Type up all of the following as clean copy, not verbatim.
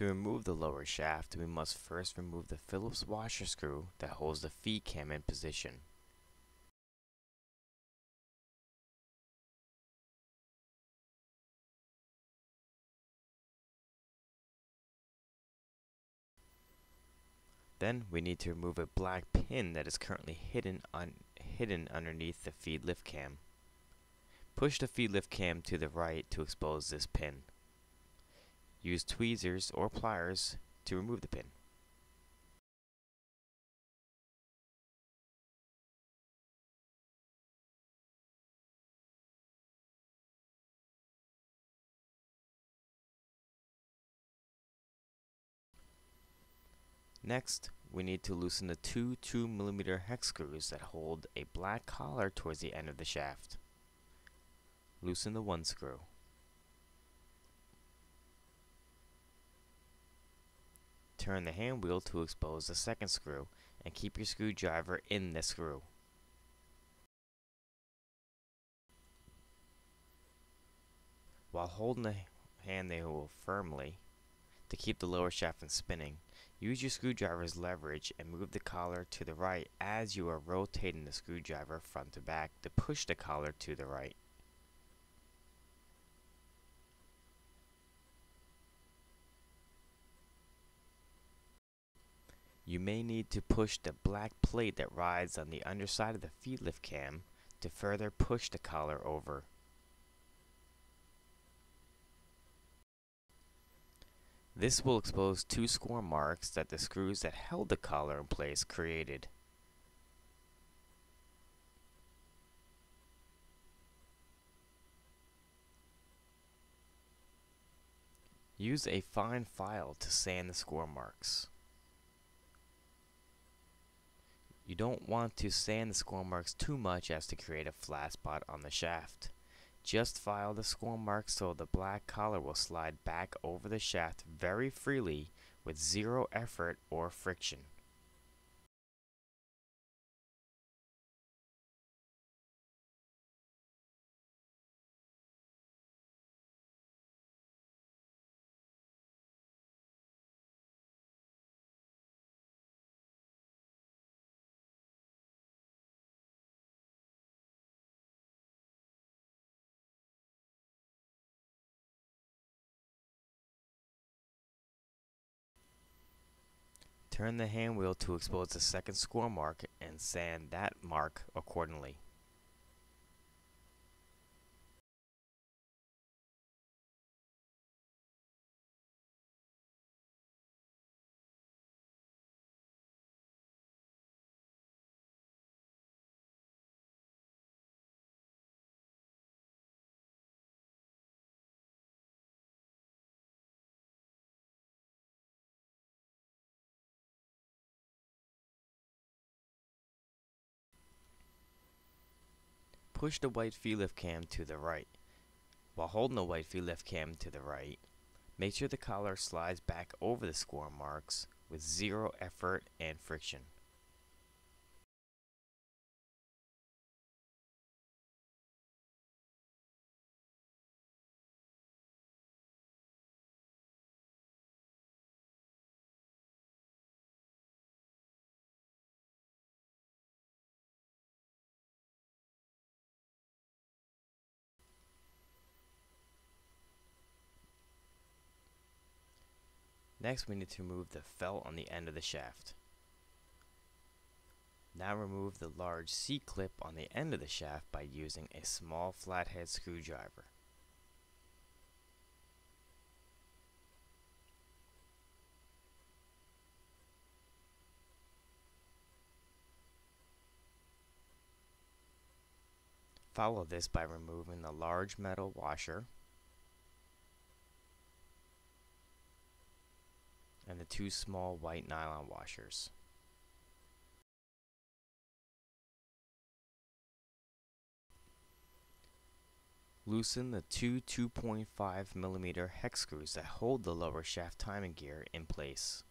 To remove the lower shaft, we must first remove the Phillips washer screw that holds the feed cam in position. Then we need to remove a black pin that is currently hidden underneath the feed lift cam. Push the feed lift cam to the right to expose this pin. Use tweezers or pliers to remove the pin. Next, we need to loosen the two 2mm hex screws that hold a black collar towards the end of the shaft. Loosen the one screw. Turn the hand wheel to expose the second screw and keep your screwdriver in the screw. While holding the hand wheel firmly to keep the lower shaft from spinning, use your screwdriver's leverage and move the collar to the right as you are rotating the screwdriver front to back to push the collar to the right. You may need to push the black plate that rides on the underside of the feed lift cam to further push the collar over. This will expose two score marks that the screws that held the collar in place created. Use a fine file to sand the score marks. You don't want to sand the score marks too much as to create a flat spot on the shaft. Just file the score marks so the black collar will slide back over the shaft very freely with zero effort or friction. Turn the hand wheel to expose the second score mark and sand that mark accordingly. Push the white feed lift cam to the right. While holding the white feed lift cam to the right, make sure the collar slides back over the score marks with zero effort and friction. Next, we need to remove the felt on the end of the shaft. Now remove the large C-clip on the end of the shaft by using a small flathead screwdriver. Follow this by removing the large metal washer and the two small white nylon washers. Loosen the two 2.5mm hex screws that hold the lower shaft timing gear in place.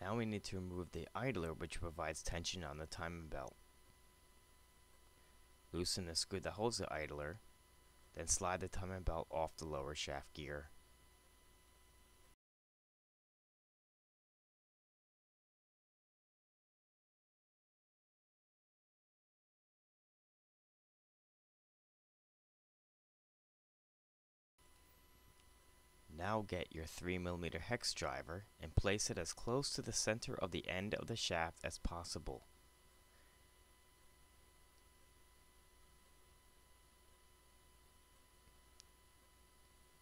Now we need to remove the idler, which provides tension on the timing belt. Loosen the screw that holds the idler, then slide the timing belt off the lower shaft gear. Now get your 3mm hex driver and place it as close to the center of the end of the shaft as possible.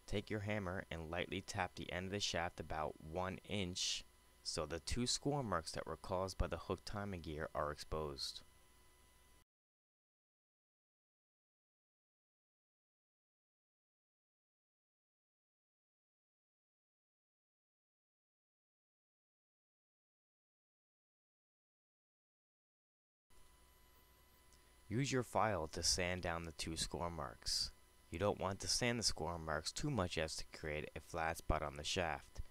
Take your hammer and lightly tap the end of the shaft about 1 inch so the 2 score marks that were caused by the hook timing gear are exposed. Use your file to sand down the 2 score marks. You don't want to sand the score marks too much as to create a flat spot on the shaft.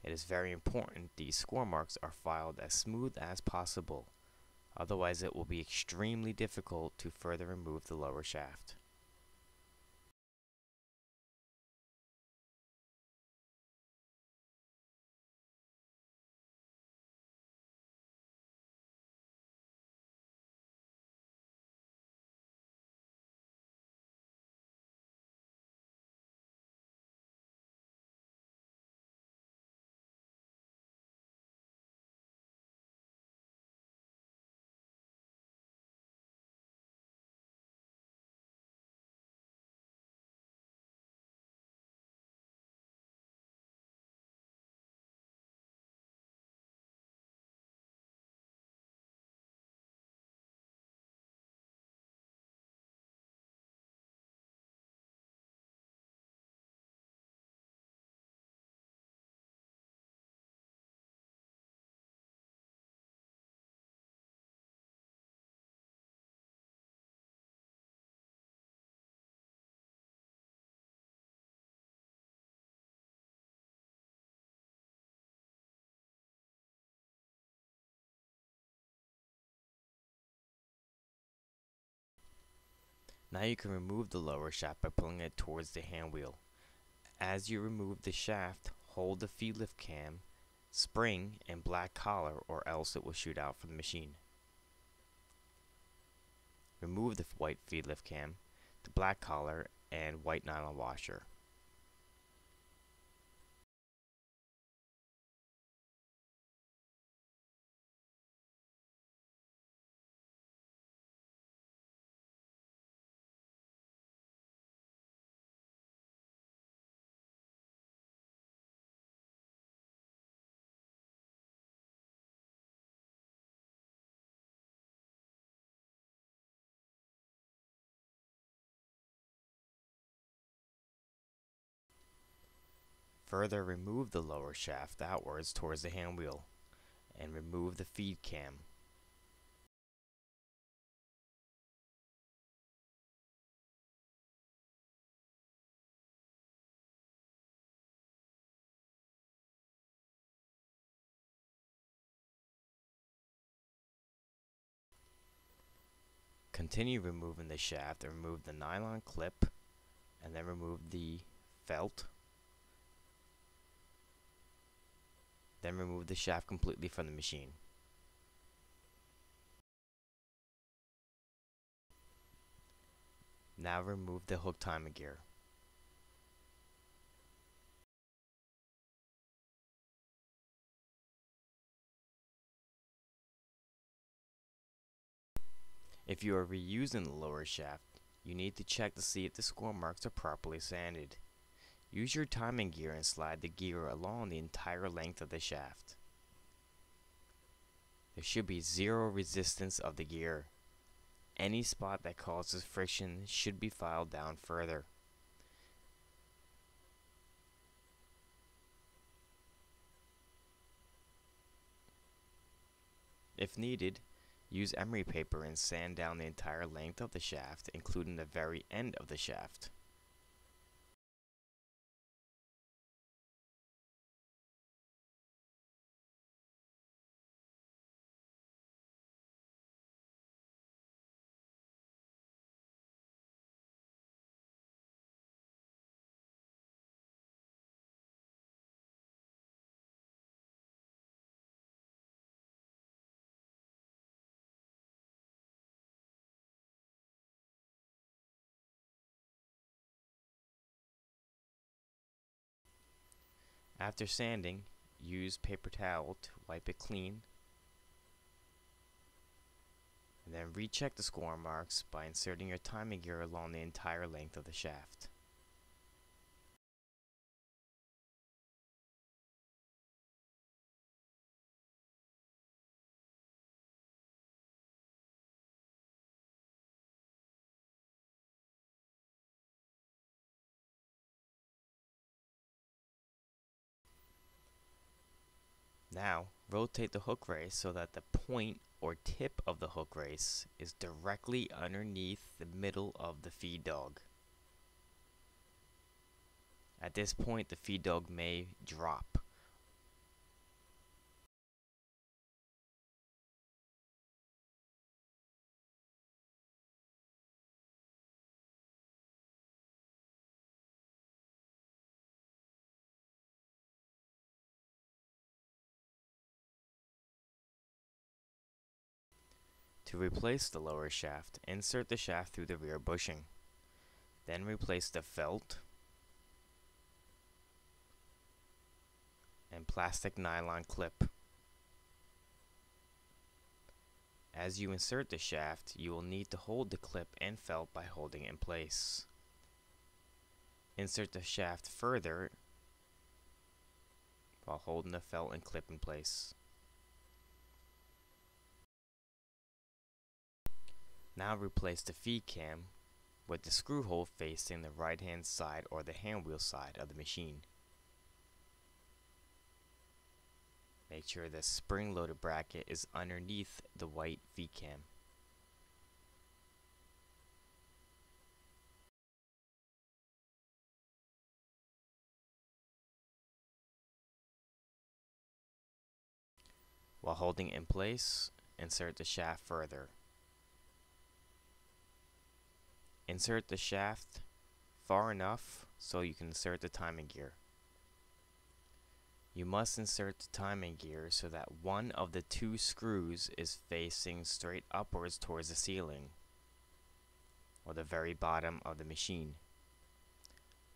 It is very important these score marks are filed as smooth as possible, otherwise it will be extremely difficult to further remove the lower shaft. Now you can remove the lower shaft by pulling it towards the hand wheel. As you remove the shaft, hold the feed lift cam, spring, and black collar or else it will shoot out from the machine. Remove the white feed lift cam, the black collar, and white nylon washer. Further remove the lower shaft outwards towards the hand wheel and remove the feed cam. Continue removing the shaft and remove the nylon clip and then remove the felt. Then remove the shaft completely from the machine. Now remove the hook timing gear. If you are reusing the lower shaft, you need to check to see if the score marks are properly sanded. Use your timing gear and slide the gear along the entire length of the shaft. There should be zero resistance of the gear. Any spot that causes friction should be filed down further. If needed, use emery paper and sand down the entire length of the shaft, including the very end of the shaft. After sanding, use paper towel to wipe it clean, and then recheck the score marks by inserting your timing gear along the entire length of the shaft. Now, rotate the hook race so that the point or tip of the hook race is directly underneath the middle of the feed dog. At this point, the feed dog may drop. To replace the lower shaft, insert the shaft through the rear bushing. Then replace the felt and plastic nylon clip. As you insert the shaft, you will need to hold the clip and felt by holding it in place. Insert the shaft further while holding the felt and clip in place. Now replace the feed cam with the screw hole facing the right hand side or the handwheel side of the machine. Make sure the spring-loaded bracket is underneath the white feed cam. While holding it in place, insert the shaft further. Insert the shaft far enough so you can insert the timing gear. You must insert the timing gear so that one of the two screws is facing straight upwards towards the ceiling or the very bottom of the machine.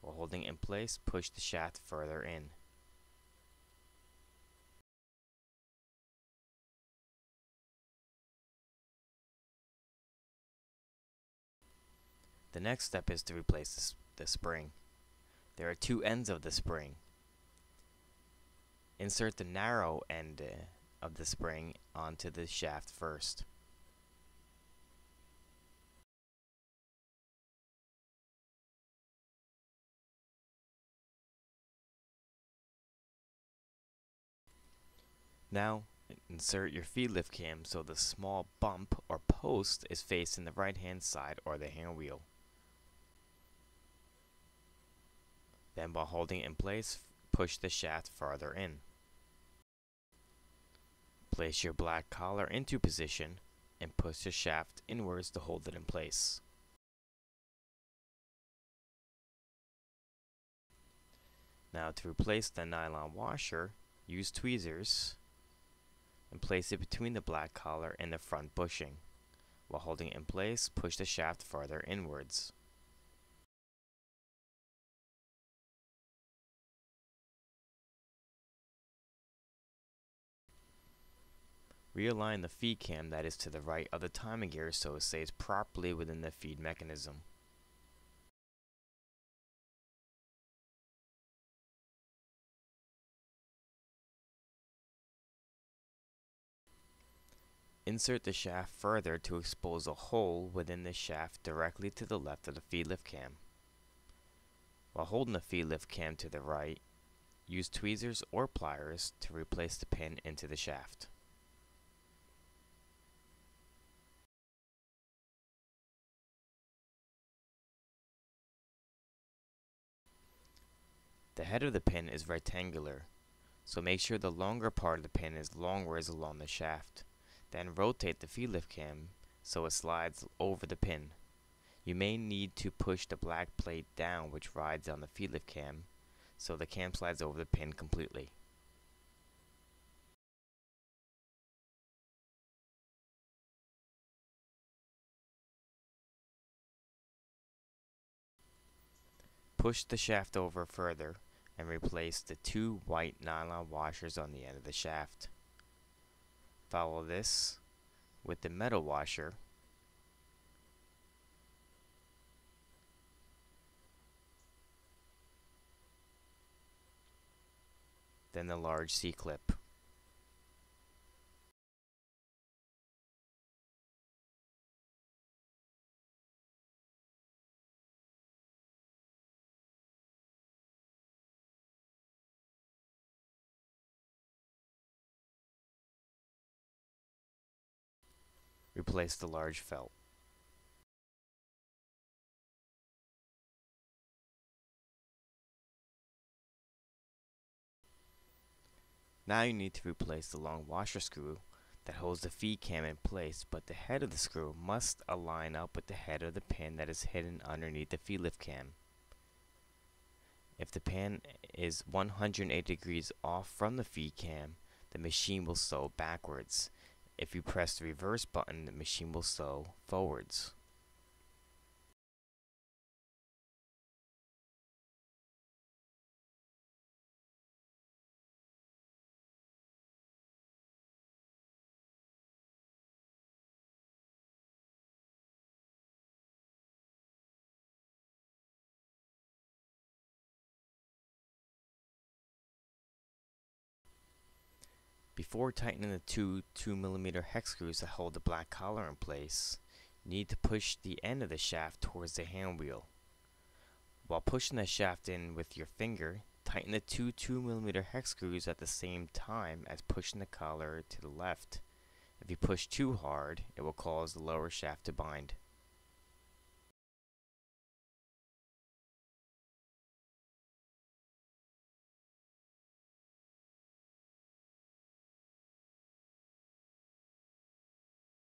While holding it in place, push the shaft further in. The next step is to replace the spring. There are two ends of the spring. Insert the narrow end of the spring onto the shaft first. Now, insert your feed lift cam so the small bump or post is facing the right hand side or the handwheel. Then while holding it in place, push the shaft farther in. Place your black collar into position and push the shaft inwards to hold it in place. Now to replace the nylon washer, use tweezers and place it between the black collar and the front bushing. While holding it in place, push the shaft farther inwards. Realign the feed cam that is to the right of the timing gear so it stays properly within the feed mechanism. Insert the shaft further to expose a hole within the shaft directly to the left of the feed lift cam. While holding the feed lift cam to the right, use tweezers or pliers to replace the pin into the shaft. The head of the pin is rectangular, so make sure the longer part of the pin is longways along the shaft. Then rotate the feed lift cam so it slides over the pin. You may need to push the black plate down which rides on the feed lift cam so the cam slides over the pin completely. Push the shaft over further and replace the 2 white nylon washers on the end of the shaft. Follow this with the metal washer, then the large C-clip. Replace the large felt. Now you need to replace the long washer screw that holds the feed cam in place, but the head of the screw must align up with the head of the pin that is hidden underneath the feed lift cam. If the pin is 180 degrees off from the feed cam, the machine will sew backwards. If you press the reverse button, the machine will sew forwards. Before tightening the two 2mm hex screws that hold the black collar in place, you need to push the end of the shaft towards the hand wheel. While pushing the shaft in with your finger, tighten the two 2mm hex screws at the same time as pushing the collar to the left. If you push too hard, it will cause the lower shaft to bind.